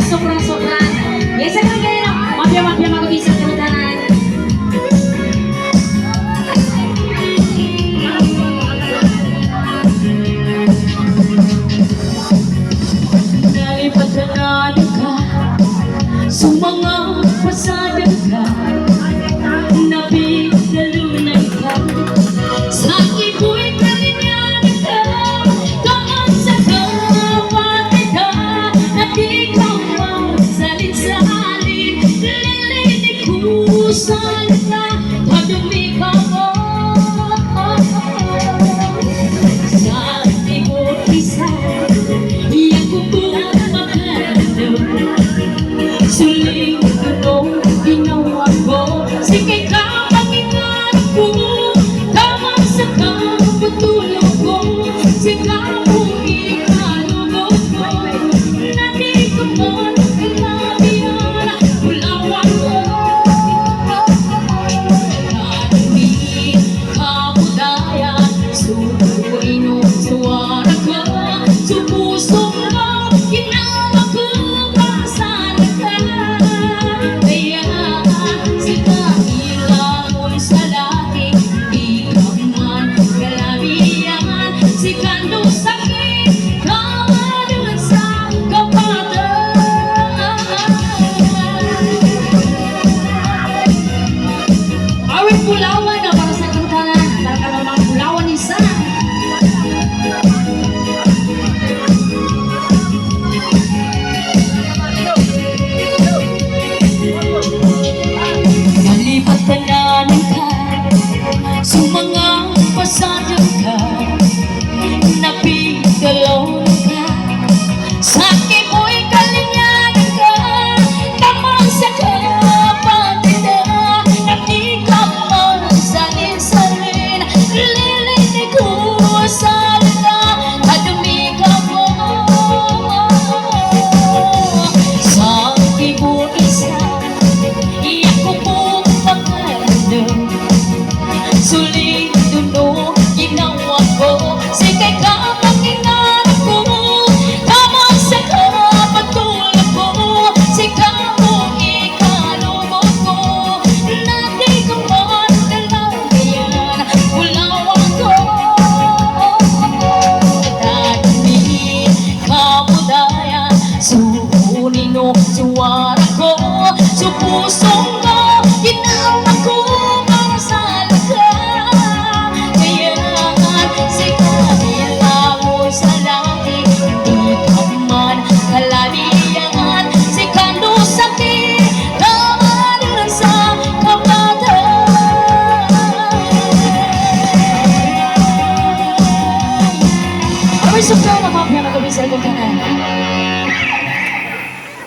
Sobrang-sobrang. Yes, akan kayo. Mafia-mafia mag-ubisa sa tanan. Nalipad na ka sa mga pasada ka, napiglalunay ka sa ibu'y kalinyan ka, kaman sa kapatid ka, na di ka magsalin-salin, lilinig kusan ka, padumi ka mo. Sa likod isa, iyan ko suling ito ginawa ko. Sige ka mangingan ko, tama sa kapatulog ko. Sige mo ikalugod ko, na di ko man kalabihan. Ulawan ko, natin kamudayan, subuin o suwara ka, subusong mo, ginawa ko. Pulawan na para sa kantanan. Talaga namang pulawan isa. Nalipat ka na ka sa mga pasada ka, napigalaw ka sa akin mo'y kalinyan ka, tamang sa kapatid na, na di ka salin-salin, lilinig kusan ka, kadumi ka mo. Sa ibu isa, iyak ko pong pagkalam, suling duno ginawa ko. Sige ka mangingan ko, tama sa kapatulog ko. Sige mo ikalugod ko, na di ko man kalabihan. Ulawan ko, tadumi kamudayan, suunin o suwara ko, supusong ko, ginawa ko para sa lahat. Kaya sa kanila mo sa langit, di ka man kalabihan. Si kando sakit, naman sa kapatid. Amoy suka na mapya na gabi sa ikong kanan.